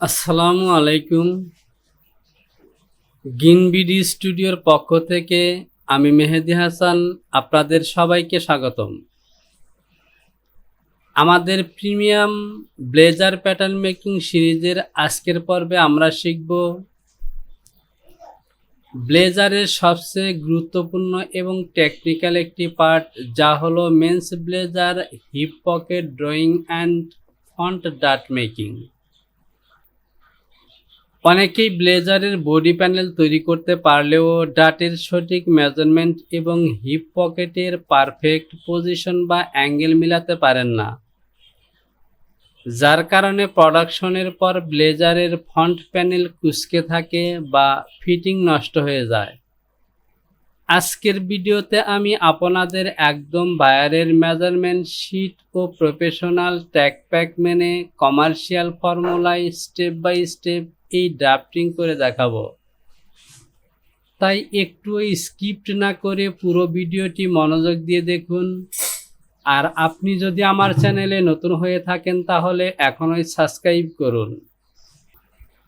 আসসালামু আলাইকুম। গিনবিডি স্টুডিওর পক্ষ থেকে আমি মেহেদি হাসান আপনাদের সবাইকে স্বাগতম। আমাদের প্রিমিয়াম ব্লেজার প্যাটার্ন মেকিং সিরিজের আজকের পর্বে আমরা শিখব ব্লেজারের সবচেয়ে গুরুত্বপূর্ণ এবং টেকনিক্যাল একটি পার্ট, যা হলো men's blazer hip pocket drawing and front ডাট মেকিং। অনেকেই ব্লেজারের বডি প্যানেল তৈরি করতে পারলেও ডাটের সঠিক মেজারমেন্ট এবং হিপ পকেটের পারফেক্ট পজিশন বা অ্যাঙ্গেল মিলাতে পারেন না, যার কারণে প্রোডাকশনের পর ব্লেজারের ফ্রন্ট প্যানেল কুঁচকে থাকে বা ফিটিং নষ্ট হয়ে যায়। আজকের ভিডিওতে আমি আপনাদের একদম বায়ারের মেজারমেন্ট শিট ও প্রফেশনাল ট্যাগ প্যাক মেনে কমার্শিয়াল ফর্মুলায় স্টেপ বাই স্টেপ এই ড্রাফটিং করে দেখাবো। তাই একটু স্কিপ্ট না করে পুরো ভিডিওটি মনোযোগ দিয়ে দেখুন। আর আপনি যদি আমার চ্যানেলে নতুন হয়ে থাকেন তাহলে এখনই সাবস্ক্রাইব করুন।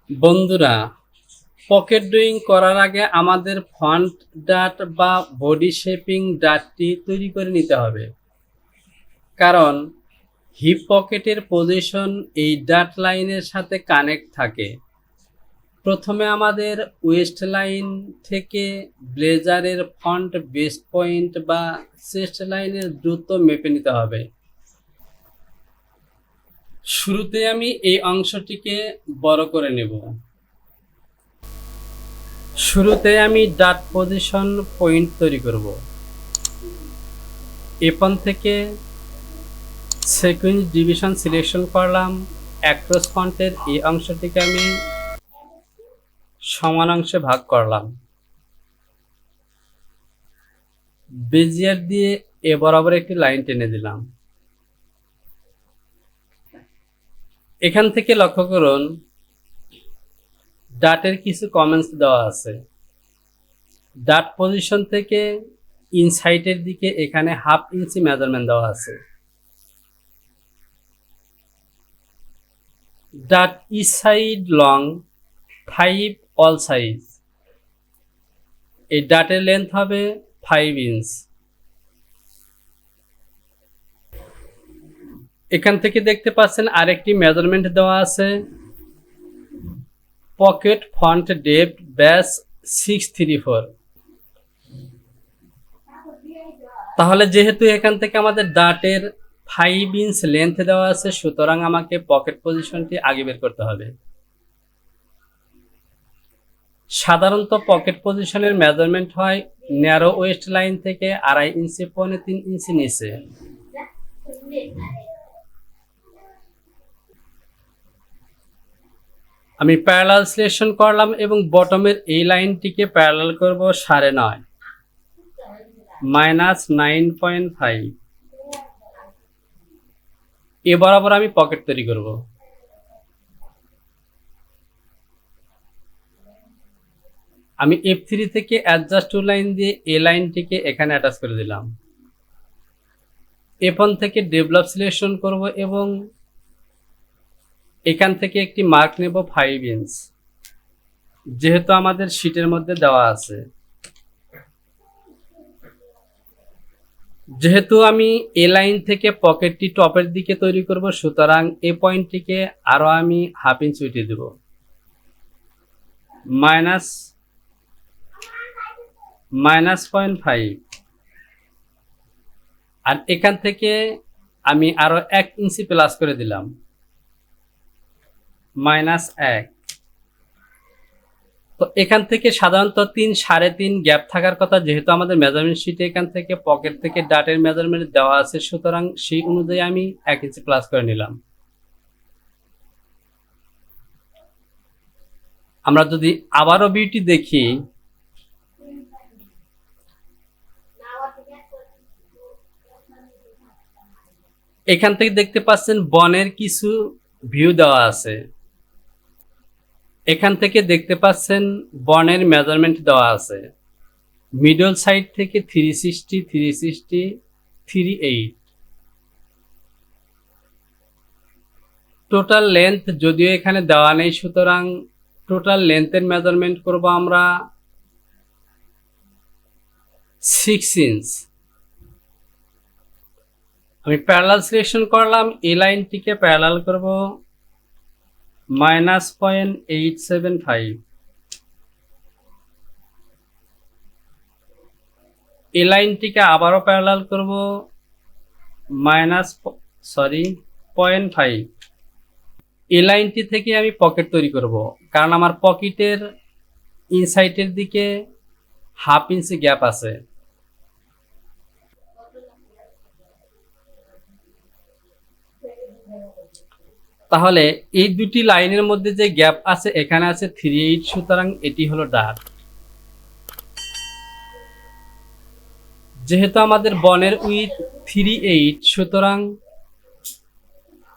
বন্ধুরা, পকেট ড্রয়িং করার আগে আমাদের ফন্ট ডাট বা বডি শেপিং ডাটটি তৈরি করে নিতে হবে, কারণ হিপ পকেটের পজিশন এই ডাট লাইনের সাথে কানেক্ট থাকে। প্রথমে আমাদের ওয়েস্ট লাইন থেকে ব্লেজারের ফ্রন্ট বেস্ট পয়েন্ট বা চেস্ট লাইনের দূরত্ব মেপে নিতে হবে। শুরুতে আমি এই অংশটিকে বড় করে নেব। শুরুতে আমি ডাট পজিশন পয়েন্ট তৈরি করব। এপন থেকে সিকোয়েন্স ডিভিশন সিলেকশন করলাম। অ্যাক্রস ফন্টের এই অংশটিকে আমি সমান অংশে ভাগ করলাম। বেজিয়ার দিয়ে এ বরাবর একটি লাইন টেনে দিলাম। এখান থেকে লক্ষ্য করুন, ডাটের কিছু কমেন্টস দেওয়া আছে। ডাট পজিশন থেকে ইনসাইডের দিকে এখানে 1/2 ইঞ্চি মেজারমেন্ট দেওয়া আছে। ডাট each side long 5 all size. এই ডাটের লেন্থ হবে 5 ইঞ্চ। এখান থেকে দেখতে পাচ্ছেন আরেকটি মেজারমেন্ট দেওয়া আছে। পকেট ফন্ট ডেপথ ব্যাস 634। তাহলে যেহেতু এখান থেকে আমাদের ডাটের 5 ইঞ্চ লেন্থ দেওয়া আছে, সুতরাং আমাকে পকেট পজিশনটি আগে বের করতে হবে। সাধারণত পকেট পজিশনের মেজারমেন্ট হয় ন্যারো ওয়েস্ট লাইন থেকে 2.5 ইঞ্চি পৌনে 3 ইঞ্চি নিচে। আমি প্যারালাল সিলেকশন করলাম এবং বটমের এই লাইনটিকে প্যারালাল করব 9.5 -9.5। এ বরাবর আমি পকেট তৈরি করব। আমি F3 থেকে অ্যাডজাস্ট টু লাইন দিয়ে এই লাইনটিকে এখানে অ্যাটাচ করে দিলাম। F1 থেকে ডেভেলপ সিলেকশন করব এবং এখান থেকে একটি মার্ক নেব 5 ইঞ্চ, যেহেতু আমাদের শীটের মধ্যে দেওয়া আছে। যেহেতু আমি এ লাইন থেকে পকেটটি টপের দিকে তৈরি করব, সুতরাং এ পয়েন্টটিকে আরো আমি 1/2 ইঞ্চ উঠিয়ে দেব। -0.5। আর এখান থেকে আমি আরো 1 ইঞ্চি প্লাস করে দিলাম, -1। তো এখান থেকে সাধারণত 3 3.5 গ্যাপ থাকার কথা, যেহেতু আমাদের মেজারমেন্ট শিটে এখান থেকে পকেট থেকে ডাটের মেজারমেন্ট দেওয়া আছে, সুতরাং সেই অনুযায়ী আমি 1 ইঞ্চি প্লাস করে নিলাম। আমরা যদি আবারও ভিউটি দেখি, এখান থেকে দেখতে পাচ্ছেন বনের কিছু ভিউ দেওয়া আছে। এখান থেকে দেখতে পাচ্ছেন বনের মেজারমেন্ট দেওয়া আছে। মিডল সাইড থেকে 360, 360, 38। টোটাল লেন্থ যদিও এখানে দেওয়া নেই, সুতরাং টোটাল লেন্থের মেজারমেন্ট করব আমরা 6 ইঞ্চ। আমি প্যারালাল সিলেকশন করলাম, এই লাইনটিকে প্যারালাল করব -0.875। এই লাইনটিকে আবারও প্যারালাল করব -0.5। এই লাইনটি থেকে আমি পকেট তৈরি করব, কারণ আমার পকেটের ইনসাইডের দিকে 1/2 ইঞ্চি গ্যাপ আছে। তাহলে এই দুটি লাইনের মধ্যে যে গ্যাপ আছে, এখানে আছে 3/8, সুতরাং এটি হলো ডাট। যেহেতু আমাদের বনের উইথ 3/8, সুতরাং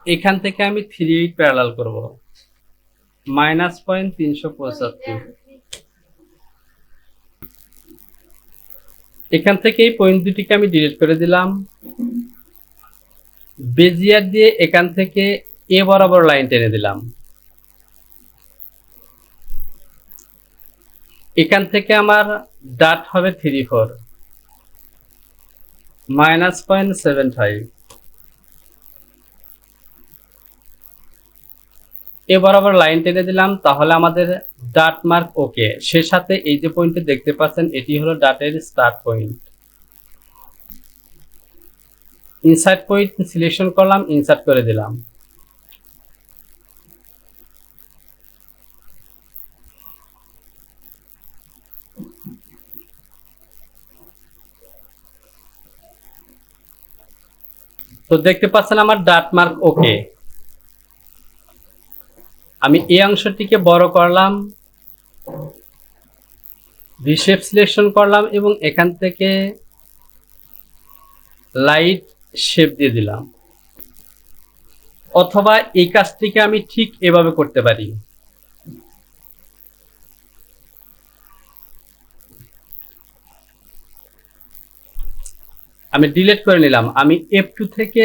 এখান থেকে আমি 3/8 প্যারালাল করব -0.375। এখান থেকে এই পয়েন্ট দুটিকে আমি ডিলিট করে দিলাম। বেজিয়ার দিয়ে এখান থেকে এ বরাবর লাইন টেনে দিলাম। এখান থেকে আমার ডাট হবে 3/4 -0.75। এ বরাবর লাইন টেনে দিলাম, তাহলে আমাদের ডাট মার্ক ওকে। সে সাথে এই যে পয়েন্টে দেখতে পাচ্ছেন, এটি হলো ডাটের start point. Insert point selection করলাম, ইনসার্ট করে দিলাম। তো দেখতে পাচ্ছেন আমার ডাট মার্ক ওকে। আমি এই অংশটিকে বড় করলাম, রিশেপ সিলেকশন করলাম এবং এখান থেকে লাইট শেপ দিয়ে দিলাম। অথবা এই কাজটিকে আমি ঠিক এভাবে করতে পারি। আমি ডিলিট করে নিলাম। আমি F2 থেকে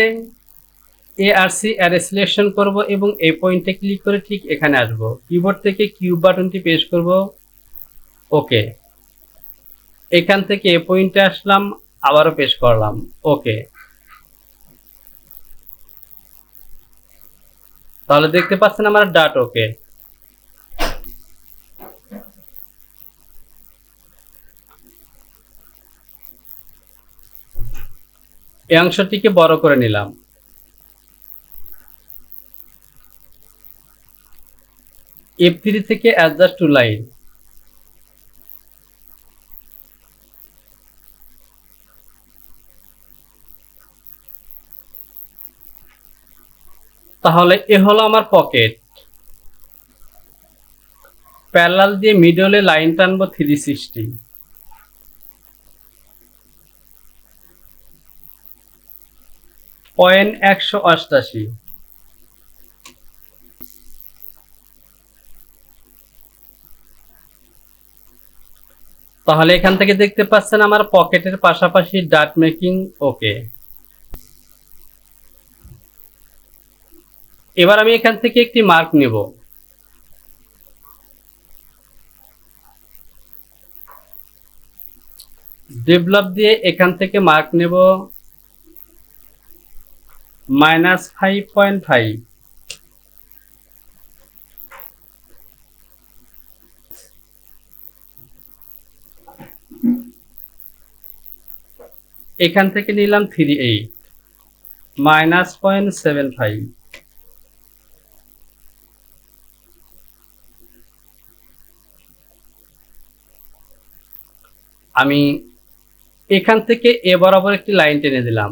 ARC অ্যারে সিলেকশন করব এবং এই পয়েন্টে ক্লিক করে ঠিক এখানে আসব। কিবোর্ড থেকে কিউব বাটনটি প্রেস করব, ওকে। এখান থেকে এই পয়েন্টে আসলাম, আবারও প্রেস করলাম, ওকে। তাহলে দেখতে পাচ্ছেন আমার ডাট ওকে। এই অংশটিকে বড় করে নিলাম। F3 থেকে অ্যাডজাস্ট টু লাইন। তাহলে এ হলো আমার পকেট। প্যারালাল দিয়ে মিডলে লাইন টানবো 360। পয়েন্ট 188। তাহলে এখান থেকে দেখতে পাচ্ছেন আমার পকেটের পাশাপাশি ডাট মেকিং ওকে। এবার আমি এখান থেকে একটি মার্ক নেব। ডেভেলপ দিয়ে এখান থেকে মার্ক নেব -5.5। এখান থেকে নিলাম 3/8 -0.75। আমি এখান থেকে এ বরাবর একটি লাইন টেনে দিলাম।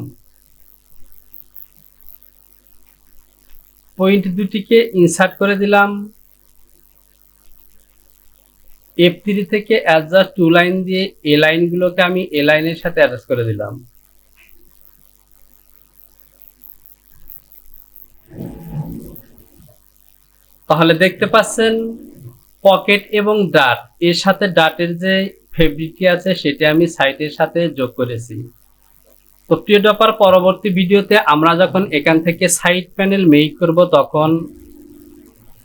পয়েন্ট দুটিকে ইনসার্ট করে দিলাম। F3 থেকে অ্যাডজাস্ট টু লাইন দিয়ে এই লাইনগুলোকে আমি এই লাইনের সাথে অ্যাটাচ করে দিলাম। তাহলে দেখতে পাচ্ছেন পকেট এবং ডাট, এর সাথে ডাটের যে ফেব্রিকটি আছে সেটি আমি সাইটের সাথে যোগ করেছি। তো প্রিয় ডপার, পরবর্তী ভিডিওতে আমরা যখন এখান থেকে সাইড প্যানেল মেক করব তখন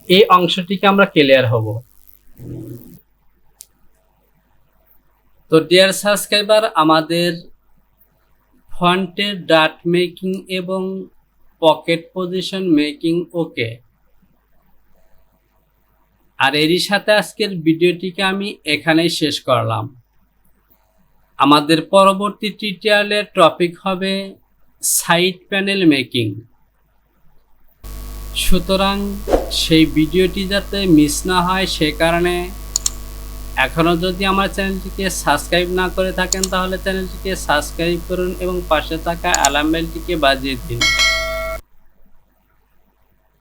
এই অংশটিকে আমরা ক্লিয়ার হব। তো ডিয়ার সাবস্ক্রাইবার, আমাদের ফন্টের ডাট মেকিং এবং পকেট পজিশন মেকিং ওকে। আর এরই সাথে আজকের ভিডিওটিকে আমি এখানেই শেষ করলাম। আমাদের পরবর্তী টিউটোরিয়ালের টপিক হবে সাইড প্যানেল মেকিং। সুতরাং সেই ভিডিওটি যাতে মিস না হয় সে কারণে এখনও যদি আমার চ্যানেলটিকে সাবস্ক্রাইব না করে থাকেন তাহলে চ্যানেলটিকে সাবস্ক্রাইব করুন এবং পাশে থাকা অ্যালার্ম বেলটিকে বাজিয়ে দিন।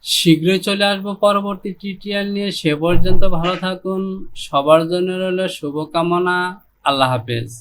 শীঘ্রই চলে আসবো পরবর্তী টিউটোরিয়াল নিয়ে। সে পর্যন্ত ভালো থাকুন। সবার জন্য রইল শুভকামনা। আল্লাহ হাফেজ।